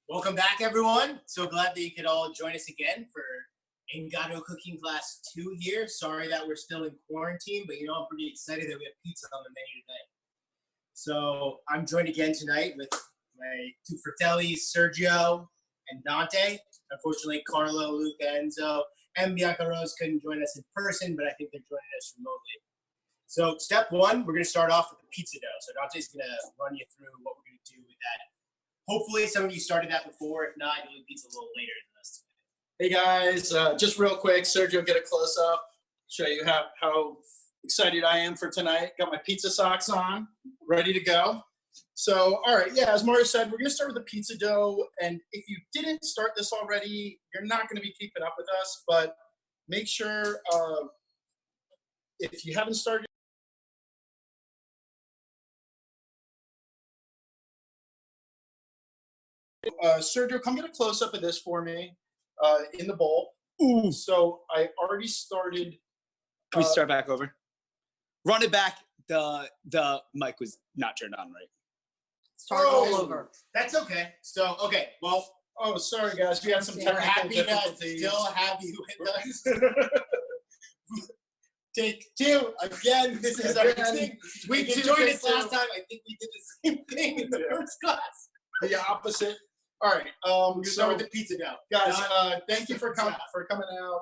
Welcome back, everyone. So glad that you could all join us again for Ingato Cooking Class 2 here. Sorry that we're still in quarantine, but I'm pretty excited that we have pizza on the menu today. So I'm joined again tonight with my two fratellis, Sergio and Dante. Unfortunately, Carlo, Luca, Enzo, and Bianca Rose couldn't join us in person, but I think they're joining us remotely. So step one, we're going to start off with the pizza dough. So Dante's going to run you through what we're going to do with that. Hopefully some of you started that before. If not, you'll eat pizza a little later than us today. Hey guys, just real quick, Sergio, get a close up, show you how excited I am for tonight. Got my pizza socks on, ready to go. So, all right, yeah, as Mario said, we're gonna start with the pizza dough. And if you didn't start this already, you're not gonna be keeping up with us, but make sure if you haven't started, Sergio, come get a close-up of this for me in the bowl. Ooh. So I already started. Can we start back over? Run it back. The mic was not turned on right. Start all over. That's okay. So, okay, well. Oh, sorry, guys. We had some technical difficulties. Still happy with us. Take two. Again, this is our thing. We joined us last time. I think we did the same thing in the first class. The opposite. All right. We're gonna start with the pizza now, guys. Thank you for coming out.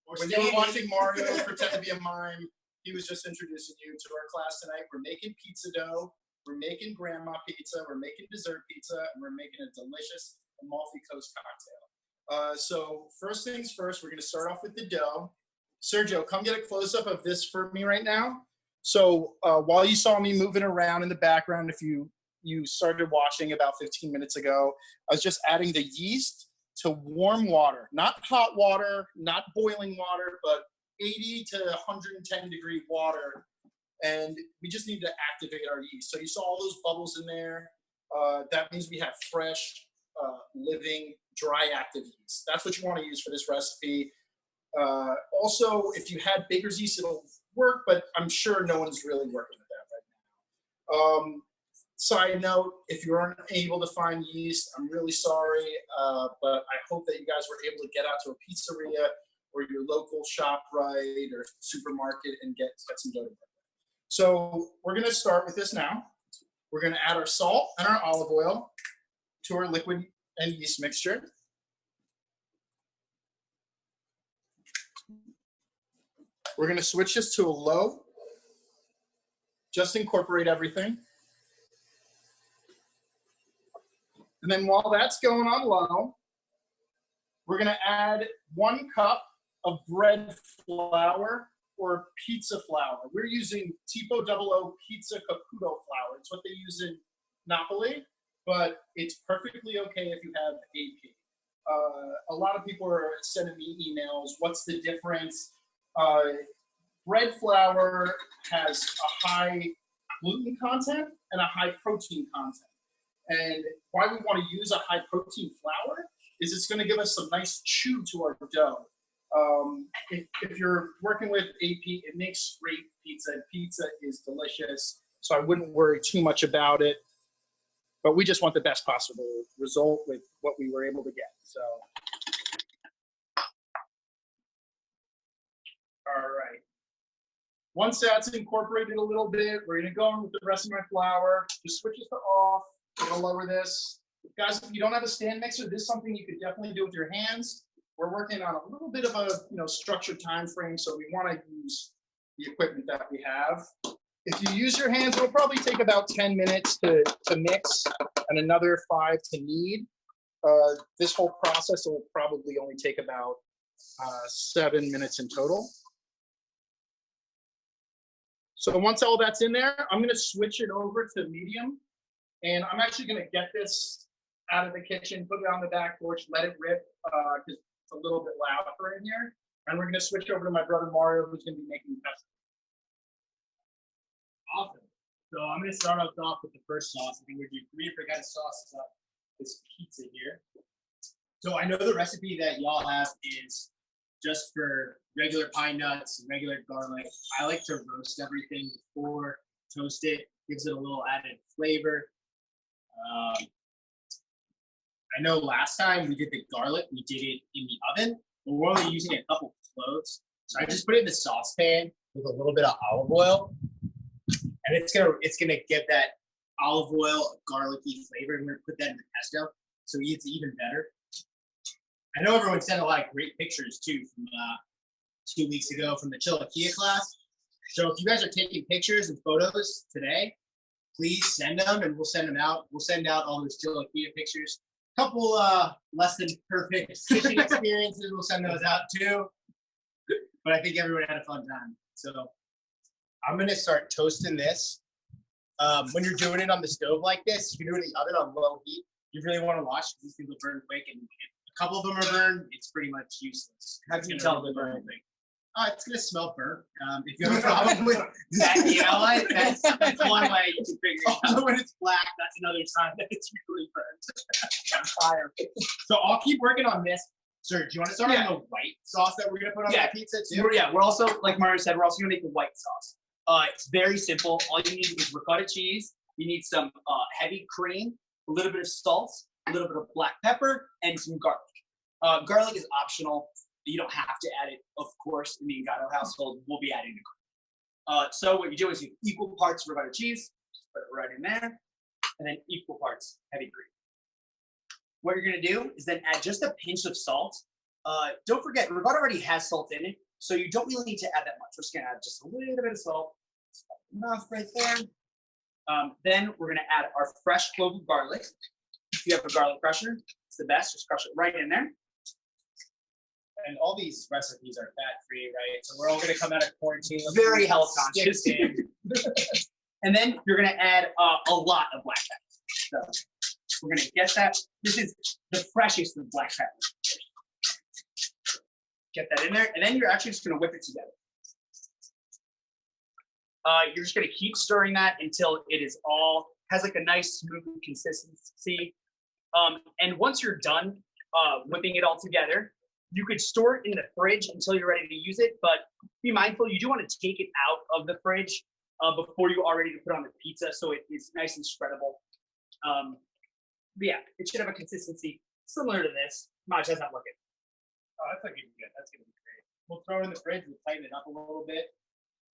When you were watching Mario pretend to be a mime, he was just introducing you to our class tonight. We're making pizza dough. We're making grandma pizza. We're making dessert pizza, and we're making a delicious Amalfi Coast cocktail. So first things first, we're gonna start off with the dough. Sergio, come get a close up of this for me right now. So while you saw me moving around in the background, if you started watching about 15 minutes ago, I was just adding the yeast to warm water, not hot water, not boiling water, but 80 to 110 degree water. And we just need to activate our yeast. So you saw all those bubbles in there. That means we have fresh, living, dry active yeast. That's what you want to use for this recipe. Also, if you had baker's yeast, it'll work, but I'm sure no one's really working with that right now. Side note, if you aren't able to find yeast, I'm really sorry, but I hope that you guys were able to get out to a pizzeria or your local ShopRite or supermarket and get some dough. So we're going to start with this now. We're going to add our salt and our olive oil to our liquid and yeast mixture. We're going to switch this to a low, just incorporate everything. And then while that's going on low, we're going to add 1 cup of bread flour or pizza flour. We're using Tipo 00 Pizza Caputo flour. It's what they use in Napoli, but it's perfectly okay if you have AP. A lot of people are sending me emails. What's the difference? Bread flour has a high gluten content and a high protein content. And why we want to use a high protein flour is it's going to give us some nice chew to our dough. If you're working with AP, it makes great pizza. Pizza is delicious, so I wouldn't worry too much about it. But we just want the best possible result with what we were able to get. So, all right. Once that's incorporated a little bit, we're going to go in with the rest of my flour. Just switch this to off. I'm going to lower this. Guys, if you don't have a stand mixer, this is something you could definitely do with your hands. We're working on a little bit of a structured time frame, so we want to use the equipment that we have. If you use your hands, it'll probably take about 10 minutes to mix and another 5 to knead. This whole process will probably only take about 7 minutes in total. So once all that's in there, I'm going to switch it over to medium. And I'm actually going to get this out of the kitchen, put it on the back porch, let it rip, because it's a little bit louder in here. And we're going to switch over to my brother Mario, who's going to be making the pesto. Awesome. So I'm going to start us off with the first sauce. I think we're doing 3 different kinds of sauces on this pizza here. So I know the recipe that y'all have is just for regular pine nuts and regular garlic. I like to roast everything before, toast it, gives it a little added flavor. I know last time we did the garlic, we did it in the oven, but we're only using a couple cloves. So I just put it in the saucepan with a little bit of olive oil, and it's gonna give that olive oil garlicky flavor. And we're gonna put that in the pesto, so it's even better. I know everyone sent a lot of great pictures too from 2 weeks ago from the Chilaquilla class. So if you guys are taking pictures and photos today, please send them and we'll send them out. We'll send out all those Chilaquilla pictures. A couple less than perfect kitchen experiences, we'll send those out too. But I think everyone had a fun time. So I'm gonna start toasting this. When you're doing it on the stove like this, you can do it in the oven on low heat. You really want to watch these things will burn quick, and if a couple of them are burned, it's pretty much useless. How can you tell the burn? It's gonna smell burnt. If you have a problem with that, you know, like, that's one way you can figure it out. Also, when it's black, that's another sign that it's really burnt. On fire. So I'll keep working on this. Sir, do you want to start on the white sauce that we're gonna put on that pizza too? We're also, like Mario said, we're also gonna make the white sauce. It's very simple. All you need is ricotta cheese. You need some heavy cream, a little bit of salt, a little bit of black pepper, and some garlic. Garlic is optional. You don't have to add it, of course. In the Ingato household, we'll be adding the garlic. So what you do is you equal parts ricotta cheese, just put it right in there, and then equal parts heavy cream. What you're gonna do is then add just a pinch of salt. Don't forget, ricotta already has salt in it, so you don't really need to add that much. We're just gonna add just a little bit of salt. Enough right there. Then we're gonna add our fresh clove of garlic. If you have a garlic crusher, it's the best. Just crush it right in there. And all these recipes are fat-free, right? So we're all gonna come out of quarantine. Very health conscious. And then you're gonna add a lot of black pepper. So we're gonna get that. This is the freshest of black pepper. Get that in there, and then you're actually just gonna whip it together. You're just gonna keep stirring that until it is all has like a nice smooth consistency. And once you're done whipping it all together, you could store it in the fridge until you're ready to use it. But be mindful, you do want to take it out of the fridge before you are ready to put on the pizza, so it is nice and spreadable. But yeah, it should have a consistency similar to this. Maj, how's that looking? Oh, that's looking good. That's gonna be great. We'll throw it in the fridge. We'll tighten it up a little bit.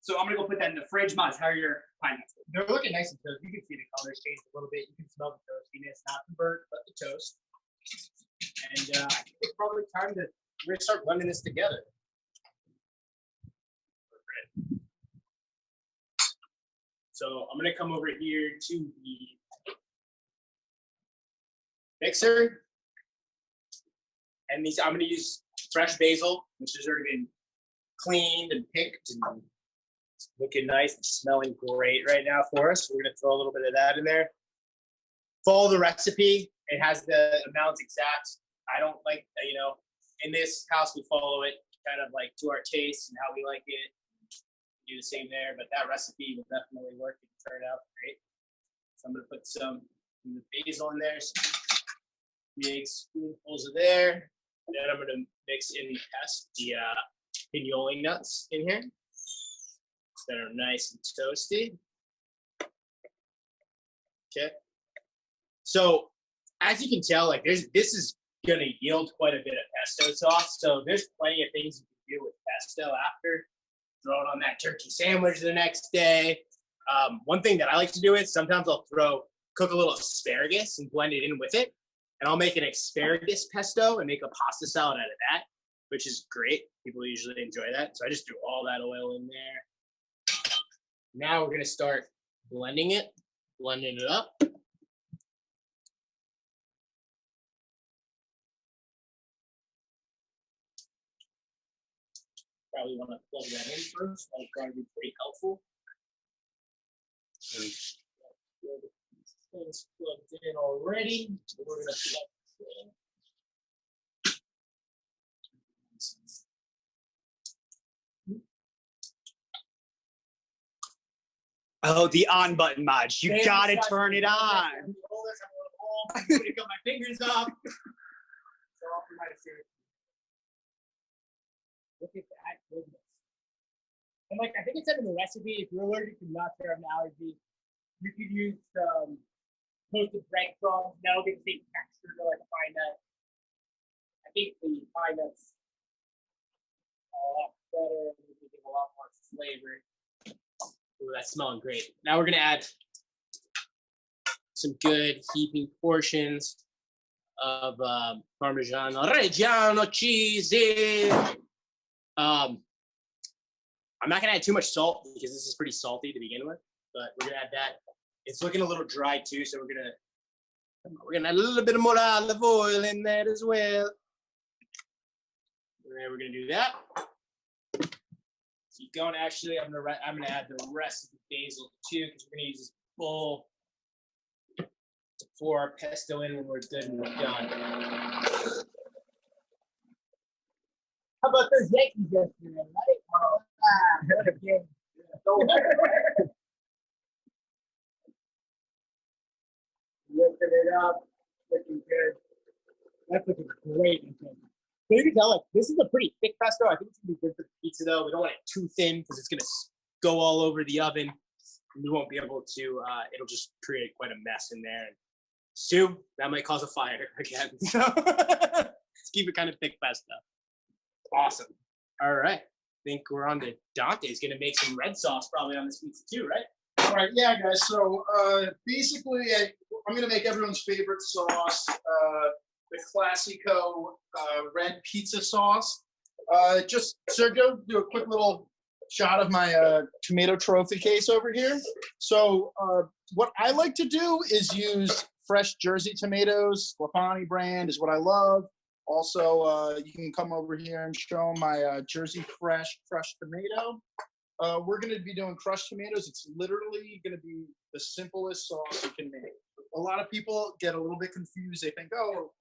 So I'm gonna go put that in the fridge. Maj, how are your pineapples? They're looking nice and toasty. You can see the colors change a little bit. You can smell the toastiness, not the burnt, but the toast. And I think it's probably time to we're gonna start blending this together. So I'm gonna come over here to the mixer, and these I'm gonna use fresh basil, which has already been cleaned and picked and it's looking nice and smelling great right now for us. We're gonna throw a little bit of that in there. Follow the recipe. It has the amounts exact. I don't like, in this house we follow it kind of like to our taste and how we like it. Do the same there, but that recipe will definitely work and turn out great. So I'm gonna put some basil in there, some big spoonfuls of there. And then I'm gonna mix in the pinoli nuts in here that are nice and toasty. Okay. So as you can tell, like this is gonna yield quite a bit of pesto sauce. So there's plenty of things you can do with pesto after. Throw it on that turkey sandwich the next day. One thing that I like to do is sometimes I'll cook a little asparagus and blend it in with it. And I'll make an asparagus pesto and make a pasta salad out of that, which is great. People usually enjoy that. So I just threw all that oil in there. Now we're gonna start blending it up. Probably want to plug that in first. That's going to be pretty helpful. Things plugged in already. So we're going to plug this in. Oh, the on button, Maj. You gotta turn it on. I'm going to cut my fingers off. Look at that goodness. And like I think it said in the recipe, if you're allergic to nuts or have an allergy, you could use toasted breadcrumbs. That'll get the same texture to like a pine nut. I think the pine nuts are a lot better and we get a lot more flavor. Ooh, that's smelling great. Now we're gonna add some good heaping portions of Parmesan Reggiano cheese. I'm not gonna add too much salt because this is pretty salty to begin with, but we're gonna add that. It's looking a little dry too, so we're gonna add a little bit more olive oil in there as well. And then we're gonna do that. Keep going. Actually, I'm gonna add the rest of the basil too, because we're gonna use this bowl to pour our pesto in when we're good and we're done. How about those Yankees yesterday, right? Oh, lifting it up, looking good. That's looking great. So you can tell, like, this is a pretty thick pesto. I think it's gonna be good for the pizza, though. We don't want it too thin because it's gonna go all over the oven. And we won't be able to. It'll just create quite a mess in there. And Stu, that might cause a fire again. So let's keep it kind of thick pesto. Awesome. All right. I think we're on to Dante's gonna make some red sauce probably on this pizza too, right? All right, yeah, guys. So basically, I'm gonna make everyone's favorite sauce, the Classico red pizza sauce. Just Sergio, do a quick little shot of my tomato trophy case over here. So what I like to do is use fresh Jersey tomatoes. Lapani brand is what I love. Also, you can come over here and show my Jersey fresh tomato. We're going to be doing crushed tomatoes. It's literally going to be the simplest sauce you can make. A lot of people get a little bit confused. They think, oh,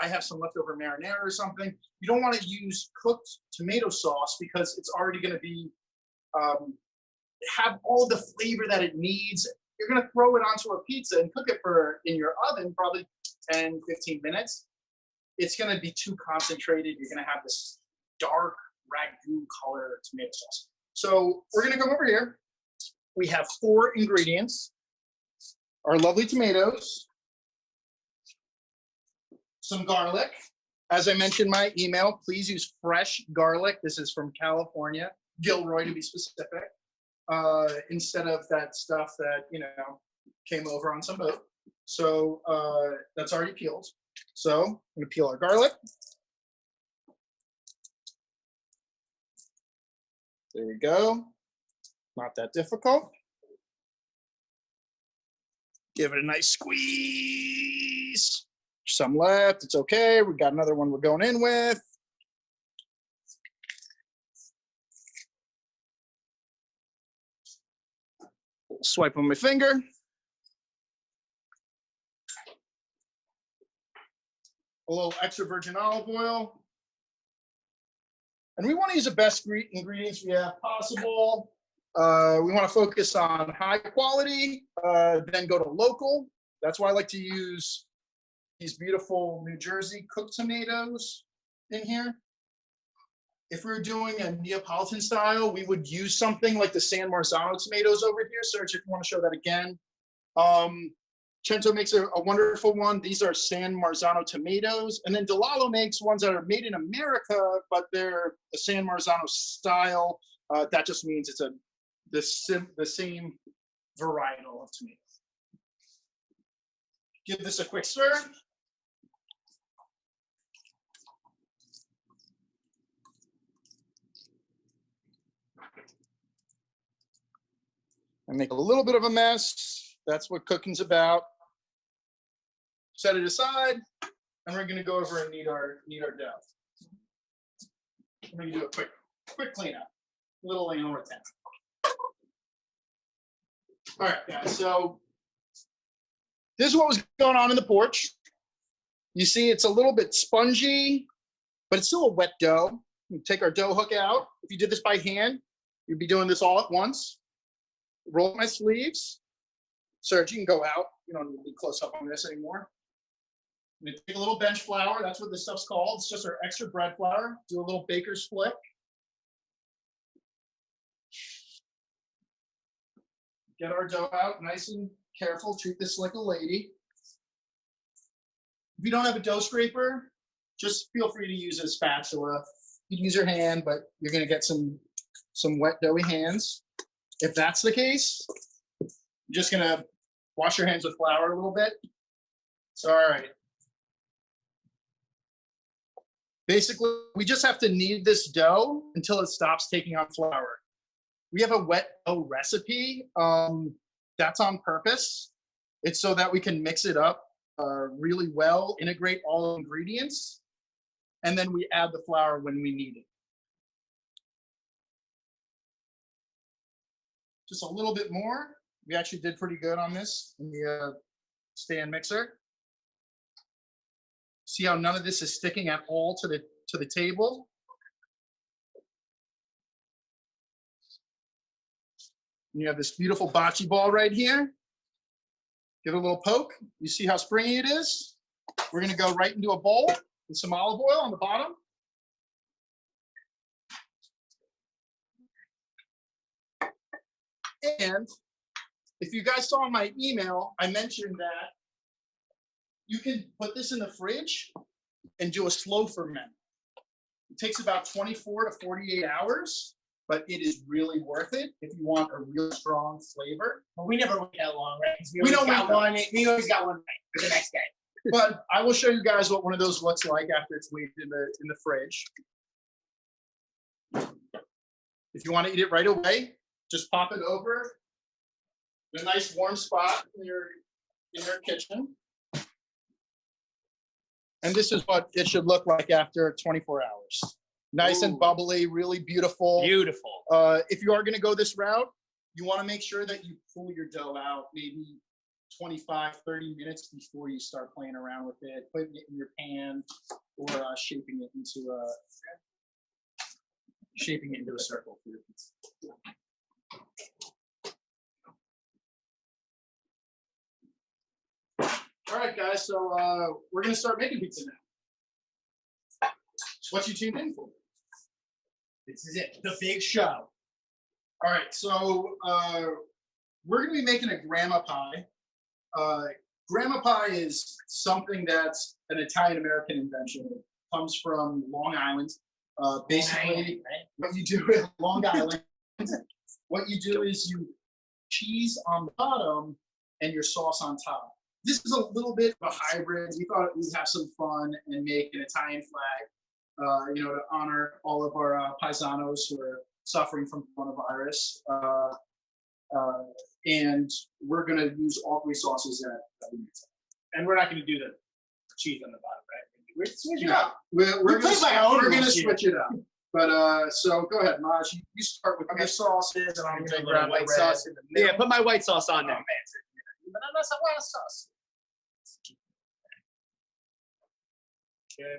I have some leftover marinara or something. You don't want to use cooked tomato sauce because it's already going to be have all the flavor that it needs. You're going to throw it onto a pizza and cook it in your oven, probably 10, 15 minutes. It's going to be too concentrated. You're going to have this dark ragu color tomato sauce. So we're going to come over here. We have 4 ingredients. Our lovely tomatoes, some garlic. As I mentioned in my email, please use fresh garlic. This is from California, Gilroy to be specific, instead of that stuff that, came over on some boat. So that's already peeled. So I'm going to peel our garlic. There we go. Not that difficult. Give it a nice squeeze. Some left. It's okay. We got another one we're going in with. Swipe on my finger. A little extra virgin olive oil. And we want to use the best ingredients we have possible. We want to focus on high quality, then go to local. That's why I like to use these beautiful New Jersey cooked tomatoes in here. If we were doing a Neapolitan style, we would use something like the San Marzano tomatoes over here. Serge, if you want to show that again. Cento makes a wonderful one. These are San Marzano tomatoes. And then DeLallo makes ones that are made in America, but they're a San Marzano style. That just means it's the same varietal of tomatoes. Give this a quick stir. And make a little bit of a mess. That's what cooking's about. Set it aside, and we're going to go over and knead our dough. I'm going to do a quick cleanup, a little like over 10. All right, guys. So this is what was going on in the porch. You see, it's a little bit spongy, but it's still a wet dough. We take our dough hook out. If you did this by hand, you'd be doing this all at once. Roll up my sleeves. Serge, you can go out. You don't need to be close up on this anymore. I'm gonna take a little bench flour. That's what this stuff's called. It's just our extra bread flour. Do a little baker's flick. Get our dough out nice and careful. Treat this like a lady. you don't have a dough scraper, just feel free to use a spatula. You can use your hand, but you're gonna get some wet doughy hands. If that's the case, you're just gonna wash your hands with flour a little bit. So, all right. Basically, we just have to knead this dough until it stops taking on flour. We have a wet dough recipe. That's on purpose. It's so that we can mix it up really well, integrate all the ingredients, and then we add the flour when we need it. Just a little bit more. We actually did pretty good on this in the stand mixer. See how none of this is sticking at all to the table? And you have this beautiful bocce ball right here. Give it a little poke. You see how springy it is? We're gonna go right into a bowl with some olive oil on the bottom. And if you guys saw in my email, I mentioned that you can put this in the fridge and do a slow ferment. It takes about 24 to 48 hours, but it is really worth it if you want a real strong flavor. Well, we never wait that long, right? We don't got wait one. We always got one right for the next day. But I will show you guys what one of those looks like after it's waited in the fridge. If you want to eat it right away, just pop it over in a nice warm spot in your kitchen. And this is what it should look like after 24 hours. Nice and bubbly, really beautiful. Beautiful. If you are going to go this route, you want to make sure that you pull your dough out maybe 25, 30 minutes before you start playing around with it, putting it in your pan or shaping it into a circle for your pizza. All right, guys, so we're going to start making pizza now. What you tuned in for? This is it, the big show. All right, so we're going to be making a grandma pie. Grandma pie is something that's an Italian-American invention. It comes from Long Island. Basically, what you do with Long Island, what you do is you cheese on the bottom and your sauce on top. This is a little bit of a hybrid. We thought we'd have some fun and make an Italian flag, to honor all of our paisanos who are suffering from coronavirus. And we're going to use all three sauces that we mix. And we're not going to do the cheese on the bottom, right? We're switching it No, up. we're going to switch it up. But so go ahead, Maj. You start with your sauces, and I'm going to grab white the sauce in the middle. Yeah, put my white sauce on there. Sauce. Okay.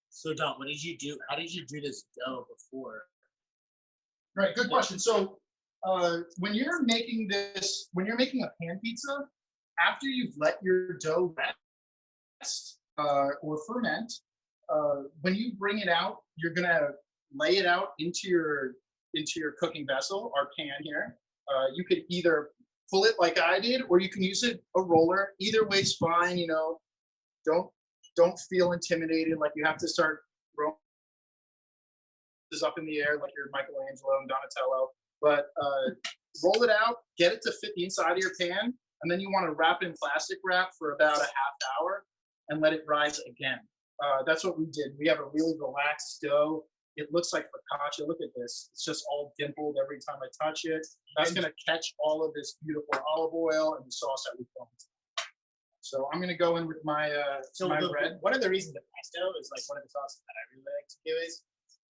So Don, what did you do? How did you do this dough before? Right, good question. So when you're making a pan pizza, after you've let your dough rest or ferment, when you bring it out, you're gonna lay it out into your cooking vessel or pan here. You could either pull it like I did, or you can use a roller. Either way's fine. Don't feel intimidated like you have to start rolling this up in the air like you're Michelangelo and Donatello. But roll it out, get it to fit the inside of your pan, and then you want to wrap it in plastic wrap for about a half hour and let it rise again. That's what we did. We have a really relaxed dough. It looks like focaccia. Look at this. It's just all dimpled every time I touch it. That's going to catch all of this beautiful olive oil and the sauce that we filmed. So I'm going to go in with my bread. One of the reasons the pesto is like one of the sauces that I really like to do is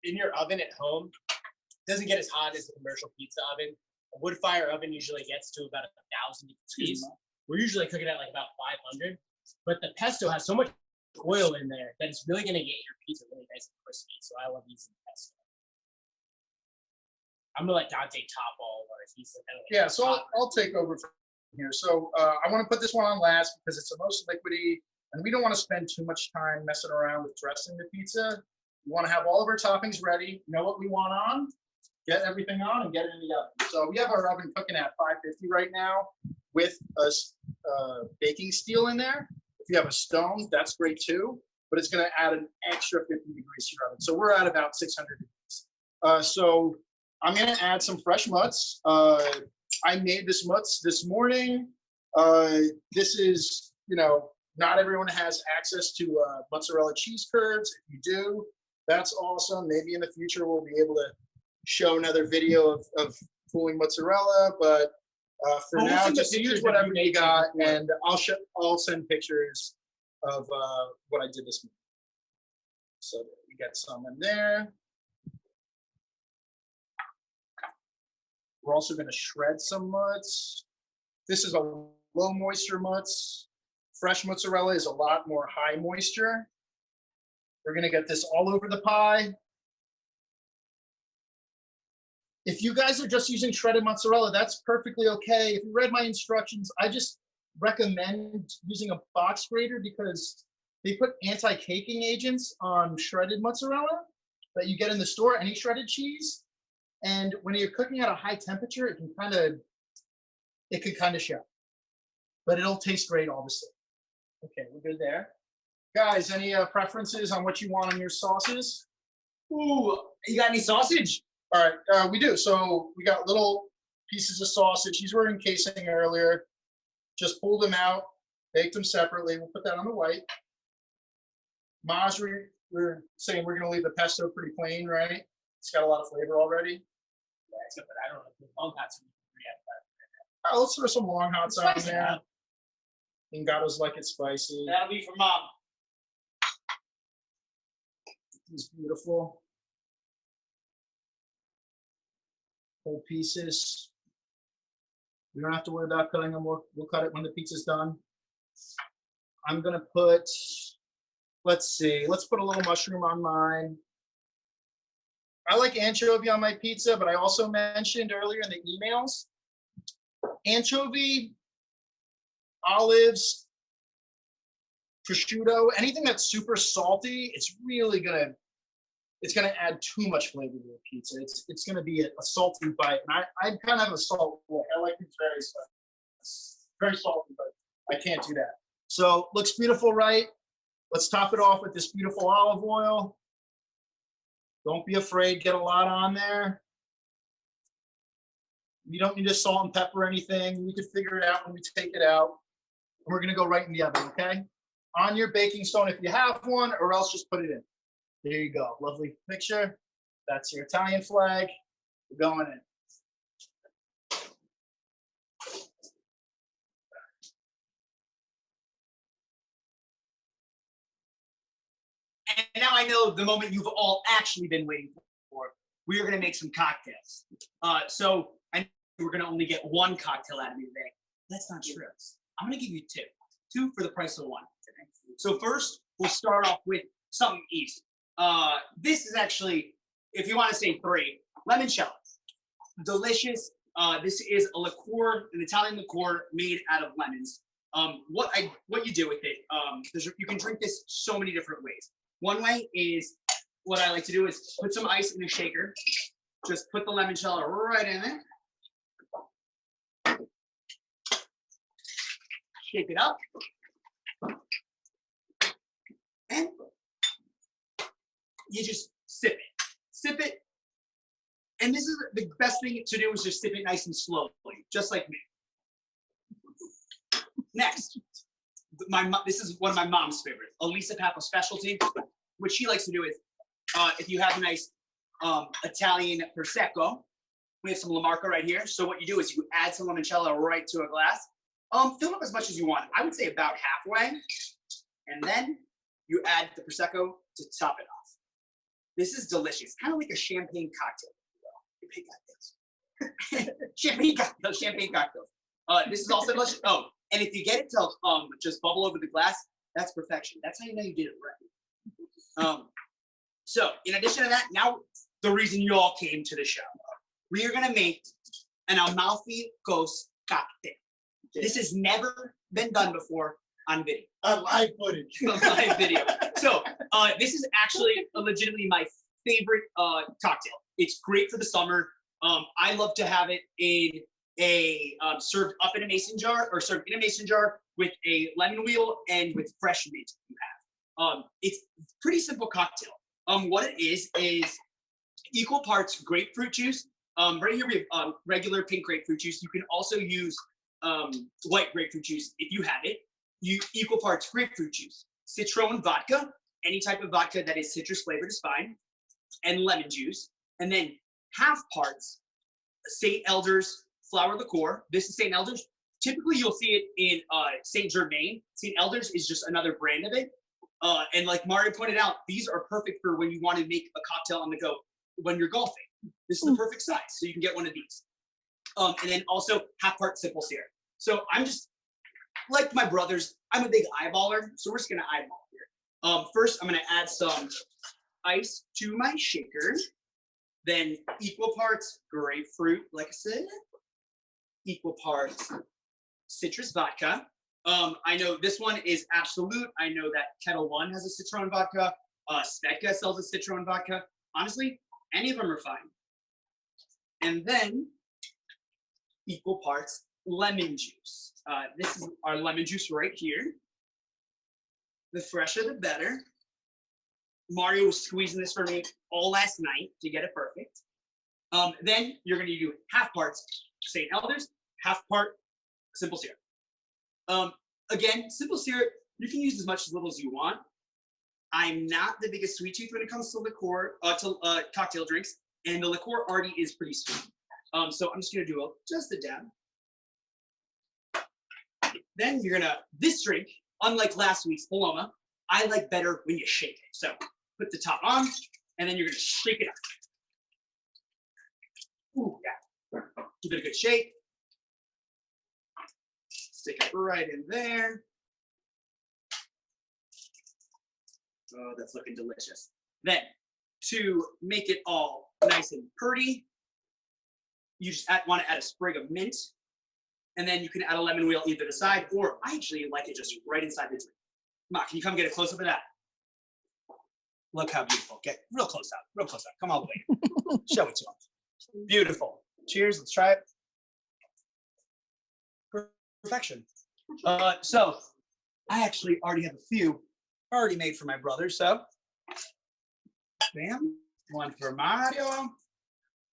in your oven at home, it doesn't get as hot as a commercial pizza oven. A wood fire oven usually gets to about 1,000 degrees. We're usually cooking at like about 500. But the pesto has so much oil in there that it's really going to get your pizza really nice and crispy. So I love using pesto. I'm going to let Dante top all of ours. He's kind of like Yeah, so I'll take over from here. So I want to put this one on last because it's the most liquidy, and we don't want to spend too much time messing around with dressing the pizza. We want to have all of our toppings ready, know what we want on, get everything on, and get it in the oven. So we have our oven cooking at 550 right now with a baking steel in there. If you have a stone, that's great too, but it's going to add an extra 50 degrees to your oven. So we're at about 600 degrees. So I'm going to add some fresh mutts. I made this mutts this morning. This is, not everyone has access to mozzarella cheese curds. If you do, that's awesome. Maybe in the future we'll be able to show another video of fooling mozzarella, but for now, just use whatever you got, and I'll send pictures of what I did this morning. So we got some in there. We're also going to shred some mutts. This is a low moisture mutts. Fresh mozzarella is a lot more high moisture. We're going to get this all over the pie. If you guys are just using shredded mozzarella, that's perfectly okay. If you read my instructions, I just recommend using a box grater because they put anti-caking agents on shredded mozzarella that you get in the store, any shredded cheese. And when you're cooking at a high temperature, it can kind of show. But it'll taste great, obviously. Okay, we're good there. Guys, any preferences on what you want on your sauces? Ooh, you got any sausage? All right, we do. So we got little pieces of sausage. These were encasing earlier. Just pulled them out, baked them separately. We'll put that on the white. Maz, we're saying we're going to leave the pesto pretty plain, right? It's got a lot of flavor already. Yeah, except that I don't know if the long hots Let's throw some long hots on there. Ingato's like it spicy. That'll be for mom. It's beautiful. Whole pieces. We don't have to worry about cutting them. We'll cut it when the pizza's done. I'm gonna put, let's put a little mushroom on mine. I like anchovy on my pizza, but I also mentioned earlier in the emails, anchovy, olives, prosciutto, anything that's super salty, it's gonna add too much flavor to the pizza. It's gonna be a salty bite, and I kind of have a salt look. I like it very salty, but I can't do that. So looks beautiful, right? Let's top it off with this beautiful olive oil. Don't be afraid, get a lot on there. You don't need to salt and pepper anything. You can figure it out when we take it out. And we're gonna go right in the oven, okay? On your baking stone if you have one, or else just put it in. There you go, lovely picture. That's your Italian flag. We're going in. And now I know the moment you've all actually been waiting for. We are going to make some cocktails. So I know we're going to only get one cocktail out of me today. That's not true. I'm going to give you two. Two for the price of one. So first, we'll start off with something easy. This is actually, if you want to say three, limoncello. Delicious. This is a liqueur, an Italian liqueur made out of lemons. What you do with it, you can drink this so many different ways. One way is, what I like to do is put some ice in a shaker. Just put the limoncello right in there. Shake it up. And you just sip it. Sip it. And this is the best thing to do is just sip it nice and slowly, just like me. Next, this is one of my mom's favorites, Elisa Pappa specialty. What she likes to do is, if you have a nice Italian Prosecco, we have some La Marca right here. So what you do is you add some limoncello right to a glass. Fill up as much as you want. I would say about halfway. And then you add the Prosecco to top it off. This is delicious. Kind of like a champagne cocktail. Champagne cocktails. This is also delicious. Oh, and if you get it to just bubble over the glass, that's perfection. That's how you know you did it right. So in addition to that, now the reason you all came to the show, we are gonna make an Amalfi Ghost cocktail. This has never been done before on video. Live footage. Live video. So this is actually legitimately my favorite cocktail. It's great for the summer. I love to have it in a served up in a mason jar, or served in a mason jar with a lemon wheel and with fresh mint you have. It's a pretty simple cocktail. What it is equal parts grapefruit juice. Right here we have regular pink grapefruit juice. You can also use white grapefruit juice if you have it. You equal parts grapefruit juice, citron vodka, any type of vodka that is citrus flavored is fine, and lemon juice. And then half parts St. Elder's flower liqueur. This is St. Elder's. Typically, you'll see it in St. Germain. St. Elder's is just another brand of it. And like Mario pointed out, these are perfect for when you want to make a cocktail on the go when you're golfing. This is the perfect size, so you can get one of these. And then also half part simple syrup. So I'm just, like my brothers, I'm a big eyeballer, so we're just gonna eyeball here. First, I'm gonna add some ice to my shaker. Then equal parts grapefruit, like I said, equal parts citrus vodka. I know this one is Absolute. I know that Kettle One has a citron vodka. Svedka sells a citron vodka. Honestly, any of them are fine. And then equal parts lemon juice. This is our lemon juice right here. The fresher, the better. Mario was squeezing this for me all last night to get it perfect. Then you're going to do half parts St. Elder's, half part simple syrup. Again, simple syrup, you can use as much as little as you want. I'm not the biggest sweet tooth when it comes to liqueur, cocktail drinks, and the liqueur already is pretty sweet. So I'm just going to do just a dab. Then you're going to, this drink, unlike last week's Paloma, I like better when you shake it. So put the top on, and then you're going to shake it up. Ooh, yeah. Give it a good shake. Stick it right in there. Oh, that's looking delicious. Then, to make it all nice and pretty, you just want to add a sprig of mint, and then you can add a lemon wheel either to the side, or I actually like it just right inside the drink. Ma, can you come get a close-up of that? Look how beautiful. Get real close up, real close up. Come all the way. Show it to them. Beautiful. Cheers, let's try it. Perfection. So, I actually already have a few already made for my brother, so bam, one for Mario,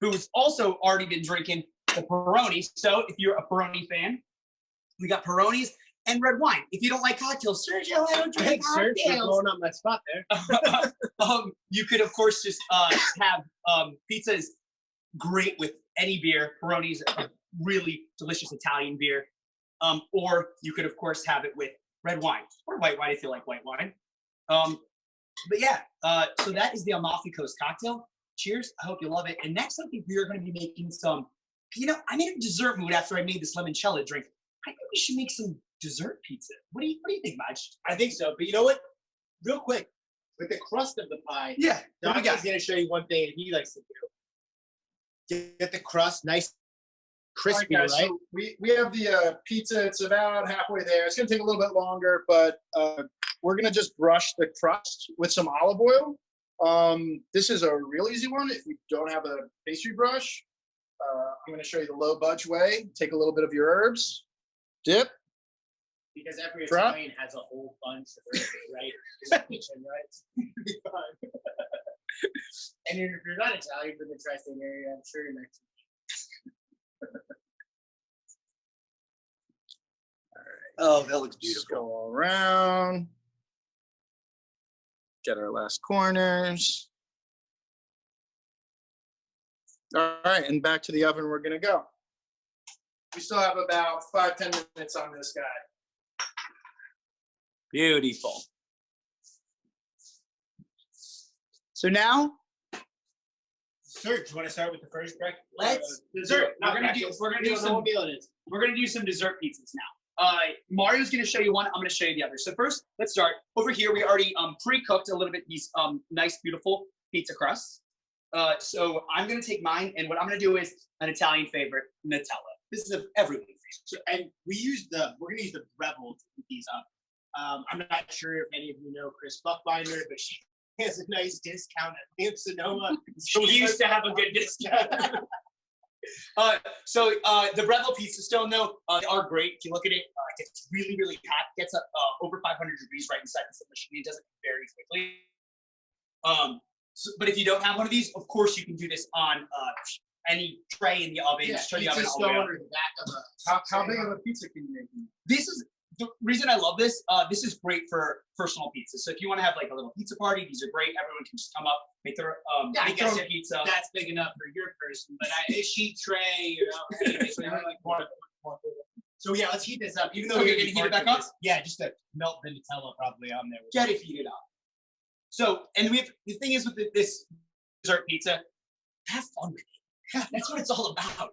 who's also already been drinking the Peroni. So if you're a Peroni fan, we got Peronis and red wine. If you don't like cocktails, Sergio, I don't drink cocktails. Serge, you're blowing up my spot there. You could, of course, just have pizza is great with any beer. Peroni is a really delicious Italian beer. Or you could, of course, have it with red wine or white wine if you like white wine. But yeah, so that is the Amalfi Coast cocktail. Cheers. I hope you love it. And next, I think we are going to be making some, I'm in a dessert mood after I made this limoncello drink. I think we should make some dessert pizza. What do you think, Maj? I think so. But you know what? Real quick, with the crust of the pie, yeah, Doc is going to show you one thing he likes to do. Get the crust nice, crispy, right? So we have the pizza. It's about halfway there. It's going to take a little bit longer, but we're going to just brush the crust with some olive oil. This is a real easy one. If you don't have a pastry brush, I'm going to show you the low budge way. Take a little bit of your herbs, dip. Because every Drop. Italian has a whole bunch of herbs, right? In the kitchen, right? And if you're not Italian from the tri-state area, I'm sure you're Mexican. Oh, that looks Just beautiful. go around. Get our last corners. All right, and back to the oven we're gonna go. We still have about 5-10 minutes on this guy. Beautiful. So now, Serge, you want to start with the first break? let's dessert. We're gonna do some dessert pizzas now. Mario's gonna show you one. I'm gonna show you the other. So first, let's start over here. We already pre-cooked a little bit these nice, beautiful pizza crusts. So I'm gonna take mine, and what I'm gonna do is an Italian favorite, Nutella. This is everyone's favorite. So, and we're gonna use the Rebel to put these up. I'm not sure if any of you know Chris Buckbinder, but she has a nice discount at Sonoma. She used to have a good discount. The Breville pizza stone, though, they are great. If you look at it, it gets really, really hot. It gets up over 500 degrees right inside the machine. It does it very quickly. But if you don't have one of these, of course you can do this on any tray in the oven. Yeah, just turn the pizza oven all the way stone up. or the back of a. How big of a pizza can you make? This is the reason I love this. This is great for personal pizza. So if you want to have like a little pizza party, these are great. Everyone can just come up, make their I make guess their own pizza. That's big enough for your person, but a sheet tray, you know, So yeah, let's heat this up. Even though Okay, we're can you heat it back up? Yeah, just to melt the Nutella probably on there. Get it heated up. So, and we have the thing is with this dessert pizza, have fun with it. That's what it's all about.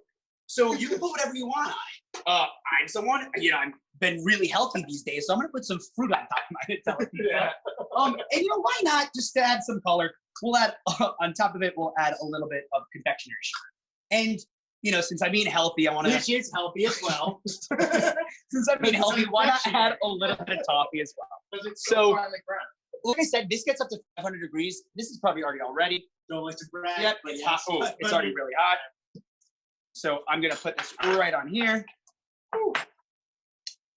So you can put whatever you want on it. I'm someone, I've been really healthy these days, so I'm gonna put some fruit on top of my Nutella pizza. Yeah. And why not just to add some color? We'll add on top of it. We'll add a little bit of confectionery sugar. And since I'm eating healthy, I want to. Which is healthy as well. Since I'm being healthy, why not add a little bit of toffee as well? Because it's So- finely ground. Like I said, this gets up to 500 degrees. This is probably already all ready. Don't like to brag. Yep, but it's yeah. hot. Oh, it's already really hot. So I'm gonna put this right on here. Woo.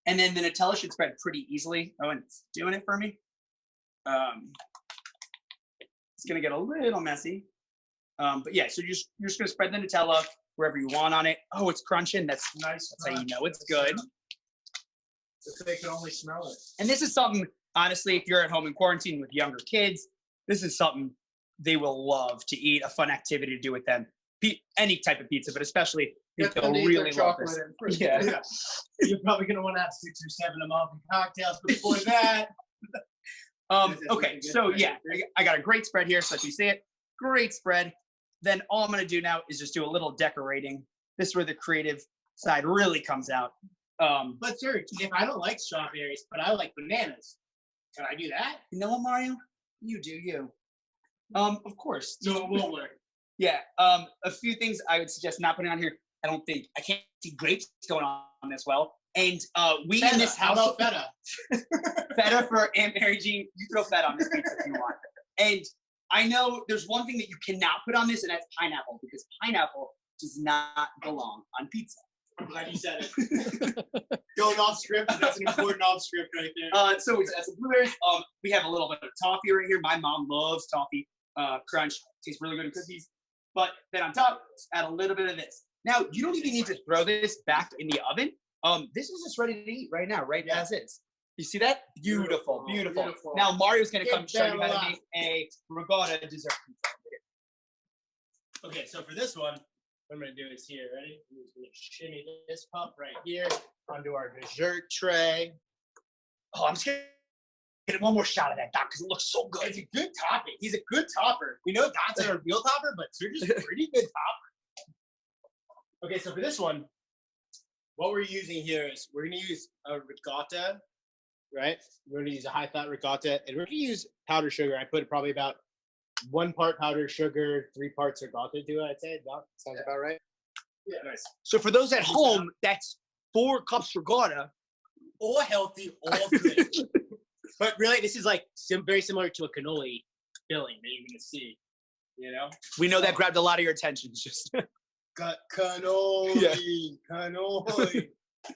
And then the Nutella should spread pretty easily. Oh, and it's doing it for me. It's gonna get a little messy. But yeah, so you're just gonna spread the Nutella wherever you want on it. Oh, it's crunching. That's Nice. That's how you know it's good. If they can only smell it. And this is something, honestly, if you're at home in quarantine with younger kids, this is something they will love to eat, a fun activity to do with them. Any type of pizza, but especially Get they'll them to eat really their love chocolate this. and fruit. Yeah. You're probably gonna want to have 6 or 7 of them off in cocktails before that. Okay, so yeah, I got a great spread here. So if you see it, great spread. Then all I'm gonna do now is just do a little decorating. This is where the creative side really comes out. But sir, if I don't like strawberries, but I like bananas, can I do that? You know what, Mario? You do you. Of course. No, it won't work. Yeah. A few things I would suggest not putting on here. I can't see grapes going on as well. And we Feta. in this How house. about feta? Feta for Aunt Mary Jean. You throw feta on this pizza if you want. And I know there's one thing that you cannot put on this, and that's pineapple, because pineapple does not belong on pizza. I'm glad you said it. Going off script, that's an important off script right there. So we add some blueberries. We have a little bit of toffee right here. My mom loves toffee crunch. Tastes really good in cookies. But then on top, add a little bit of this. Now, you don't even need to throw this back in the oven. This is just ready to eat right now, right as is. You see that? Beautiful, beautiful. Beautiful. Now, Mario's going to come show you how to Bella. make a regatta dessert pizza. Okay, so for this one, what I'm gonna do is here, ready? I'm just gonna shimmy this pup right here onto our dessert tray. Oh, I'm just going to get one more shot of that, Doc, because it looks so good. It's a good topping. He's a good topper. We know Doc's a real topper, but Serge is a pretty good topper. Okay, so for this one, what we're using here is we're gonna use a ricotta, right? We're gonna use a high-fat ricotta, and we're gonna use powdered sugar. I put probably about 1 part powdered sugar, 3 parts ricotta to it, I'd say. Doc, sounds about right? Yeah. Nice. So for those at home, that's 4 cups regatta. All healthy, all good. But really, this is like very similar to a cannoli filling that you're gonna see. You know? We know that grabbed a lot of your attention. Just Cannoli, Yeah. cannoli.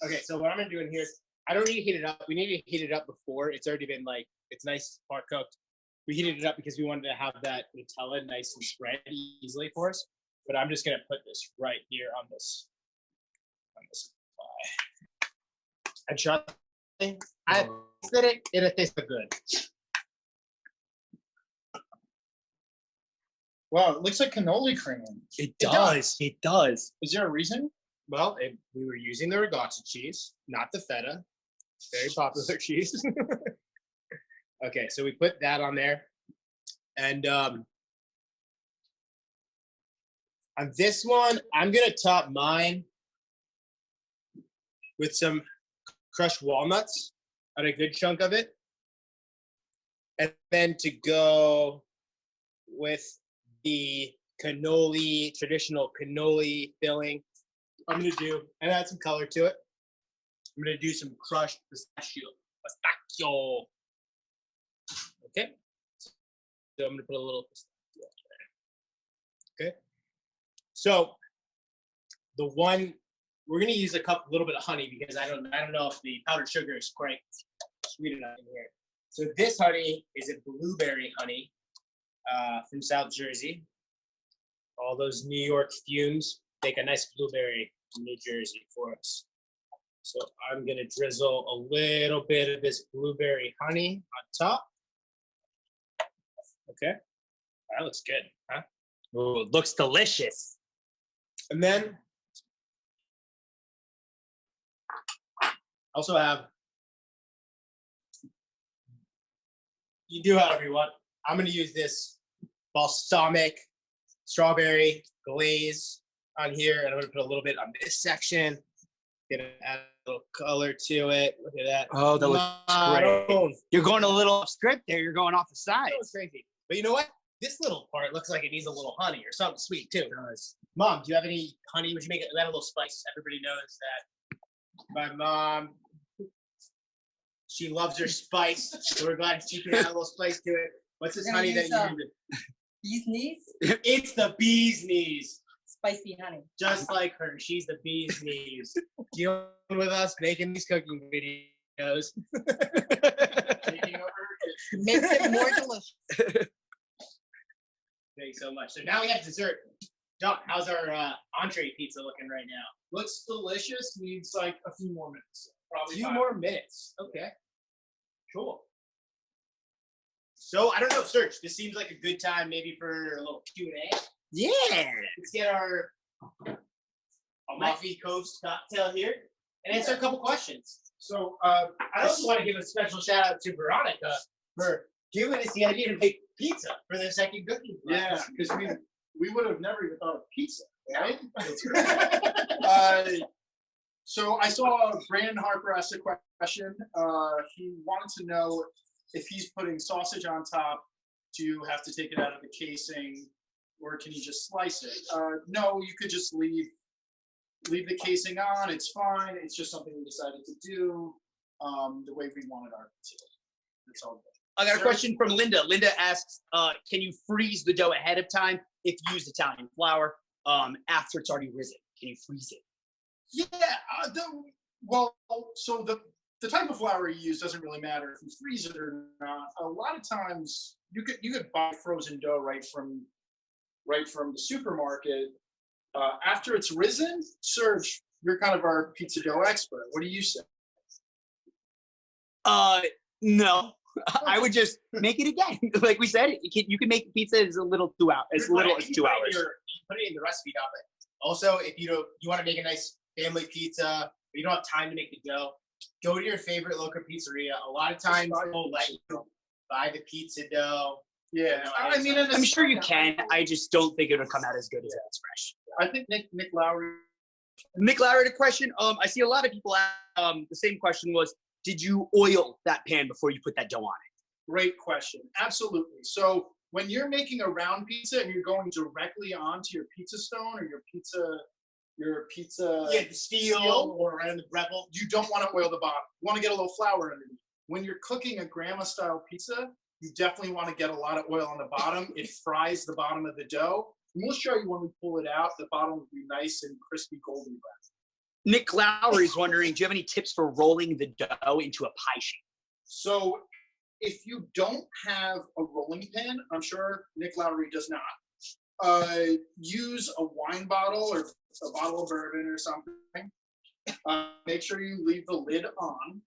Okay, so what I'm gonna do in here is I don't need to heat it up. We need to heat it up before. It's already been it's nice, part cooked. We heated it up because we wanted to have that Nutella nice and spread easily for us. But I'm just gonna put this right here on this pie. And trust me, I said it. It'll taste good. Wow, it looks like cannoli cream. it does. It does. Is there a reason? Well, we were using the ricotta cheese, not the feta. Very popular cheese. Okay, so we put that on there. And on this one, I'm going to top mine with some crushed walnuts, on a good chunk of it. And then to go with the cannoli, traditional cannoli filling, I'm going to do, and add some color to it. I'm going to do some crushed pistachio. Okay. So I'm going to put a little pistachio there. Okay. So the one we're gonna use a little bit of honey because I don't know if the powdered sugar is quite sweet enough in here. So this honey is a blueberry honey from South Jersey. All those New York fumes make a nice blueberry from New Jersey for us. So I'm gonna drizzle a little bit of this blueberry honey on top. Okay, that looks good, huh? Ooh, it looks delicious. And then also have, you do however you want. I'm gonna use this balsamic strawberry glaze on here, and I'm gonna put a little bit on this section. Gonna add a little color to it. Look at that. Oh, that looks great. You're going a little off script there. You're going off the side. That was crazy. But you know what? This little part looks like it needs a little honey or something sweet too. Mom, do you have any honey? Would you make it add a little spice? Everybody knows that my mom, she loves her spice. So we're glad she can add a little spice to it. What's this honey that you use? Bee's knees, It's the bee's knees. spicy honey. Just like her. She's the bee's knees. Dealing with us, making these cooking videos. Taking over. Makes it more delicious. Thank you so much. So now we have dessert. Doc, how's our entree pizza looking right now? Looks delicious. Needs like a few more minutes. A Probably few 5. more minutes. Okay. Cool. So I don't know, Serge. This seems like a good time maybe for a little Q&A. Yeah. Let's get our Amalfi Coast cocktail here and answer a couple questions. So I also want to give a special shout out to Veronica for giving us the idea to make pizza for the second cooking class. yeah, because we would have never even thought of pizza, right? So I saw Brandon Harper ask a question. He wanted to know if he's putting sausage on top, do you have to take it out of the casing, or can you just slice it? No, you could just leave the casing on. It's fine. It's just something we decided to do the way we wanted our pizza. That's all. I got a question from Linda. Linda asks, can you freeze the dough ahead of time if you use Italian flour after it's already risen? Can you freeze it? Yeah. So the type of flour you use doesn't really matter if you freeze it or not. A lot of times you could buy frozen dough right from the supermarket. After it's risen, Serge, you're kind of our pizza dough expert. What do you say? No. I would just make it again. Like we said, you can make pizza as little as 2 hours. You put it in the recipe document. Also, if you want to make a nice family pizza, but you don't have time to make the dough, go to your favorite local pizzeria. A lot of times they'll let you buy the pizza dough. Yeah, I mean, I'm sure you can. I just don't think it'll come out as good as it's fresh. I think Nick Lowry. Nick Lowry had a question. I see a lot of people ask, the same question was, did you oil that pan before you put that dough on it? Great question. Absolutely. So when you're making a round pizza and you're going directly onto your pizza stone or your pizza the steel or around the Breville, you don't want to oil the bottom. You want to get a little flour underneath. When you're cooking a grandma style pizza, you definitely want to get a lot of oil on the bottom. It fries the bottom of the dough. And we'll show you when we pull it out, the bottom will be nice and crispy golden brown. Nick Lowry is wondering, do you have any tips for rolling the dough into a pie shape? So if you don't have a rolling pin, I'm sure Nick Lowry does not, use a wine bottle or a bottle of bourbon or something. Make sure you leave the lid on.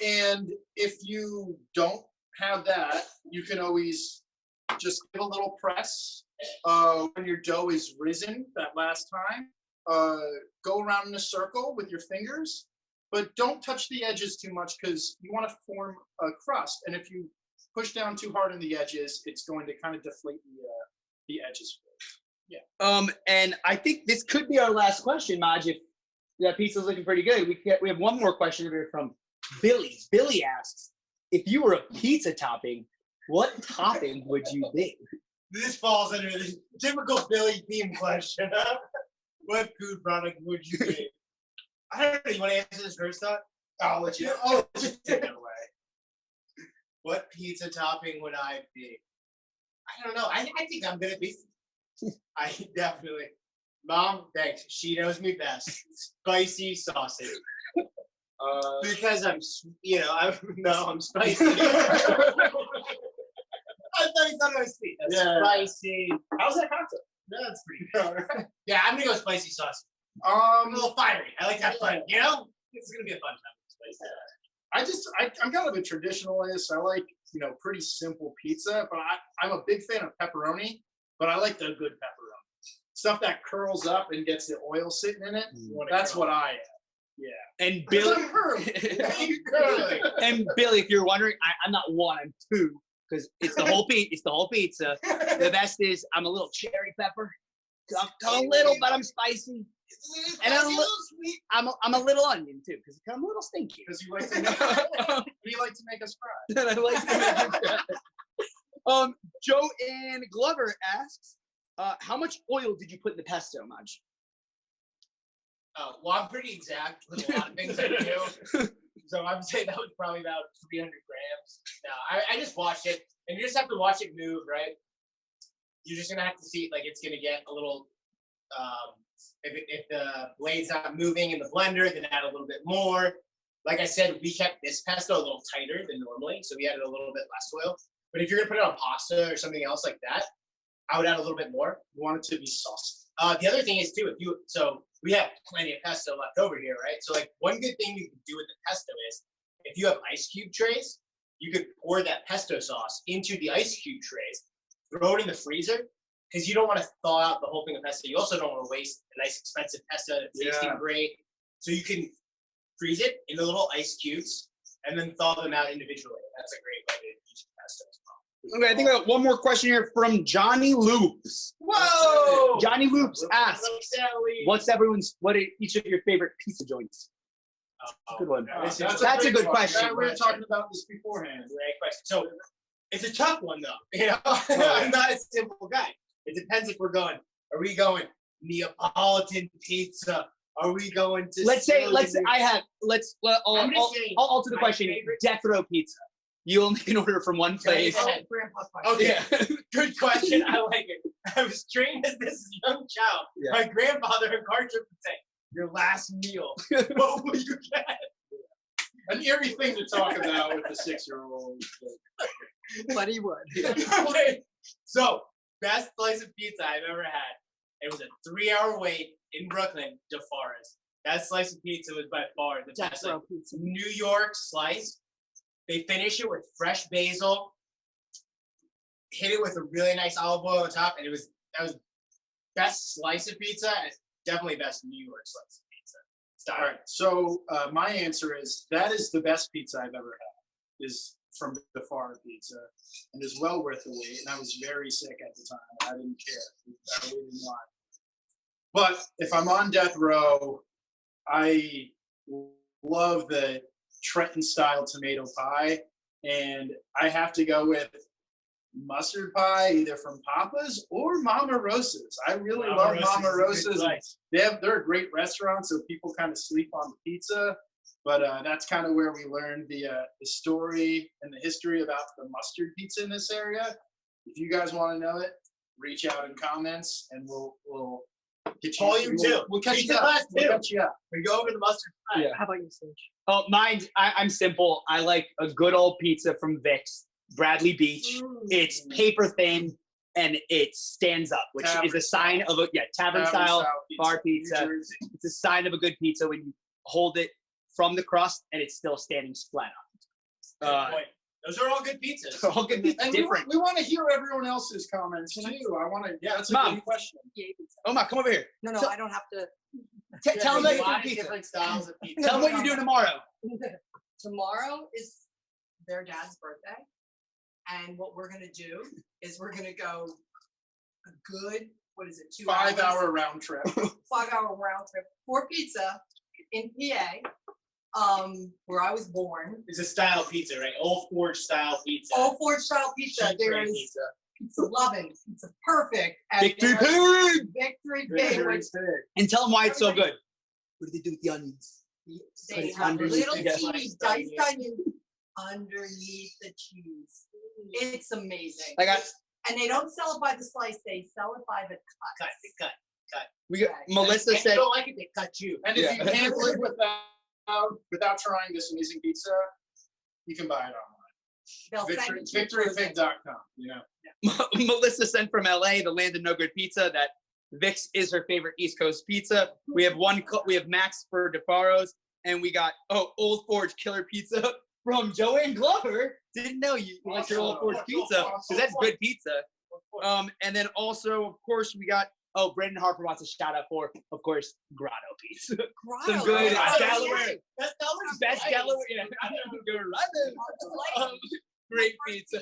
And if you don't have that, you can always just give a little press when your dough is risen that last time. Go around in a circle with your fingers, but don't touch the edges too much because you want to form a crust. And if you push down too hard on the edges, it's going to kind of deflate the edges. Yeah. And I think this could be our last question, Maj. If that pizza's looking pretty good, we have one more question here from Billy. Billy asks, if you were a pizza topping, what topping would you be? This falls under the typical Billy theme question. What food product would you be? I don't know. You want to answer this first, Doc? I'll let you. Just take it away. What pizza topping would I be? I don't know. I think I'm gonna be. I definitely. Mom, thanks. She knows me best. Spicy sausage. Because I'm spicy. I thought you thought I was sweet. That's spicy. How's that concept? That's pretty good. Yeah, I'm gonna go spicy sauce. A little fiery. I like to have fun. You know, it's gonna be a fun time. Spicy. I'm kind of a traditionalist. I like, pretty simple pizza, but I'm a big fan of pepperoni, but I like the good pepperoni. Stuff that curls up and gets the oil sitting in it. That's what I am. Yeah. And Billy, if you're wondering, I'm not one, I'm two, because it's the whole pizza. The best is I'm a little cherry pepper. I'm a little, but I'm spicy. And I'm a little onion too, because I'm a little stinky. Because you like to make us cry. I like to make you cry. Joanne Glover asks, how much oil did you put in the pesto, Maj? Well, I'm pretty exact with a lot of things I do. So I would say that was probably about 300 grams. No, I just watched it, and you just have to watch it move, right? You're just gonna have to see, like, it's gonna get a little. If the blade's not moving in the blender, then add a little bit more. Like I said, we kept this pesto a little tighter than normally, so we added a little bit less oil. But if you're gonna put it on pasta or something else like that, I would add a little bit more. You want it to be saucy. The other thing is too, so we have plenty of pesto left over here, right? So like one good thing you can do with the pesto is if you have ice cube trays, you could pour that pesto sauce into the ice cube trays, throw it in the freezer, because you don't want to thaw out the whole thing of pesto. You also don't want to waste a nice expensive pesto that's tasting great. So you can freeze it in the little ice cubes and then thaw them out individually. That's a great way to use pesto as well. Okay, I think I got one more question here from Johnny Loops. Whoa! Johnny Loops asks, what are each of your favorite pizza joints? Good one. That's a good question. We were talking about this beforehand. Great question. So it's a tough one though. I'm not a simple guy. It depends if are we going Neapolitan pizza? Are we going to I'll alter the question. Death row pizza. You only can order from one place. Okay. Good question. I like it. I was trained as this young child. Yeah. My grandfather in car trip would say, your last meal, what will you get? An eerie thing to talk about with a 6-year-old. But he would. Okay. So, best slice of pizza I've ever had. It was a 3-hour wait in Brooklyn, DeForest. That slice of pizza was by far the best. Like, New York slice. They finish it with fresh basil, hit it with a really nice olive oil on top, and that was best slice of pizza, and it's definitely best New York slice of pizza. Stop. All right. So my answer is that is the best pizza I've ever had. Is from the Farr Pizza, and is well worth the wait. And I was very sick at the time. I didn't care. I really didn't want. But if I'm on death row, I love the Trenton-style tomato pie, and I have to go with mustard pie, either from Papa's or Mama Rosa's. I really love Mama Rosa's. They're a great restaurant, so people kind of sleep on the pizza. But that's kind of where we learned the story and the history about the mustard pizza in this area. If you guys want to know it, reach out in comments, and we'll get you. Volume 2. We'll catch you up. We'll catch you up. We go over the mustard pie. Yeah. How about you, Sage? Oh, mine. I'm simple. I like a good old pizza from Vic's, Bradley Beach. It's paper thin and it stands up, which is a sign of a tavern style bar pizza. It's a sign of a good pizza when you hold it from the crust and it's still standing flat up. Those are all good pizzas. All good pizzas. Different. We want to hear everyone else's comments too. I want to. Yeah, that's a Mom. good question. Mom, come over here. No, I don't have to. Tell them a lot of different styles of pizza. Tell them what you're doing tomorrow. Tomorrow is their dad's birthday, and what we're gonna do is we're gonna go a good 2 hours? 5-hour round trip. 5-hour round trip for pizza in PA, where I was born. It's a style pizza, right? Old Forge style pizza. Old Forge style pizza. There is Pizza Lovin', Pizza Perfect, and Victory Pig. Victory Pig. And tell them why it's so good. What do they do with the onions? They have little cheese, diced onions underneath the cheese. It's amazing. I got. And they don't sell it by the slice; they sell it by the cut. cut. We got Right. Melissa And if said. you don't like it, they cut you. And if Yeah. you can't live without trying this amazing pizza, you can buy it online. They'll send it to you. Victoryfig.com. You know. Melissa sent from LA, the land of no good pizza, that Vic's is her favorite East Coast pizza. We have we have Max for DeFaro's, and we got Old Forge Killer Pizza from Joanne Glover. Didn't know you like your Old Forge pizza, because that's good pizza. And then also, of course, we got Brendan Harper wants a shout out for, of course, Grotto Pizza. Grotto. Some good Oh, Delaware. yeah. That's Delaware. Best Delaware. Yeah. Grotto. Great pizza.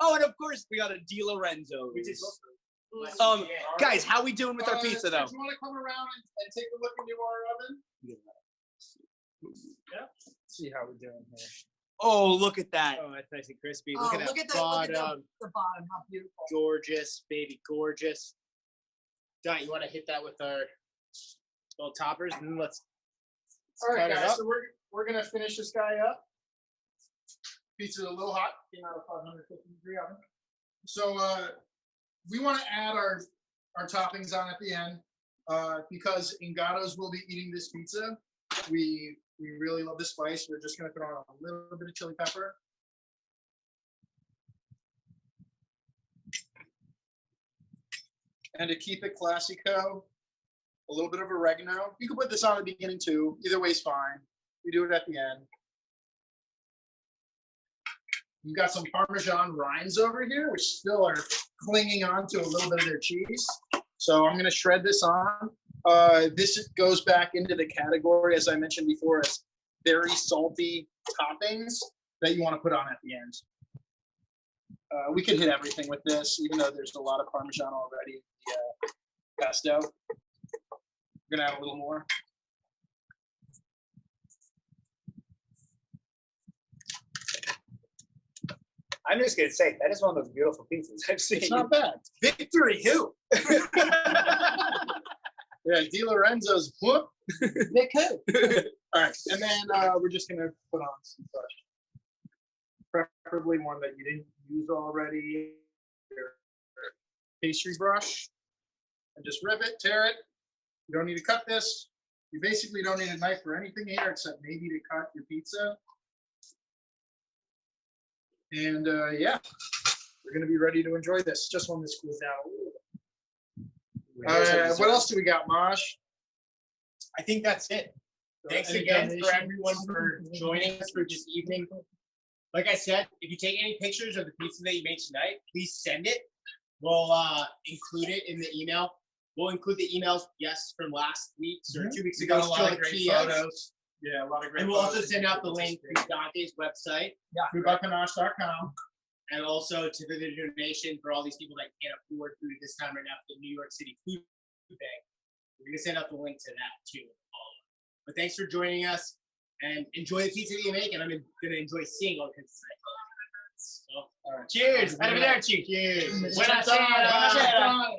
Oh, and of course, we got a Di Lorenzo. Guys, how we doing with our pizza, though? Do you want to come around and take a look into our oven? Yeah. See how we're doing here. Oh, look at that. Oh, that's nice and crispy. Oh, Look at that look at bottom. the bottom. How beautiful. Gorgeous, baby, gorgeous. Don, you want to hit that with our little toppers, and then let's All right, cut it guys. up. So we're gonna finish this guy up. Pizza's a little hot. Came out of 550 degree oven. So we want to add our toppings on at the end because Ingatos will be eating this pizza. We really love the spice. We're just gonna throw on a little bit of chili pepper. And to keep it classico, a little bit of oregano. You can put this on at the beginning too. Either way is fine. We do it at the end. We've got some Parmesan rinds over here, which still are clinging on to a little bit of their cheese. So I'm going to shred this on. This goes back into the category, as I mentioned before, as very salty toppings that you want to put on at the end. We could hit everything with this, even though there's a lot of Parmesan already in the pesto. We're going to add a little more. I'm just gonna say that is one of those beautiful pizzas I've seen. It's not bad. Victory, who? Yeah, Di Lorenzo's whoop. They could. All right, and then we're just gonna put on some brush, preferably one that you didn't use already. Your pastry brush, and just rip it, tear it. You don't need to cut this. You basically don't need a knife for anything here except maybe to cut your pizza. And yeah, we're gonna be ready to enjoy this. Just when this cools down a little bit. What else do we got, Mosh? I think that's it. Thanks Any again for donation? everyone for joining us for this evening. Like I said, if you take any pictures of the pizza that you made tonight, please send it. We'll include it in the email. We'll include the emails, yes, from last week's or 2 weeks We ago. got a lot of great photos. Yeah, a lot of great And we'll also photos. send out the link to Dante's website. Foodbypanache.com. And also to the donation for all these people that can't afford food at this time right now for the New York City Food Bank. We're going to send out the link to that too. But thanks for joining us and enjoy the pizza that you make. And I'm going to enjoy seeing all the pizza tonight. So, all right. Cheers. Arrivederci. Cheers. Buenas tardes.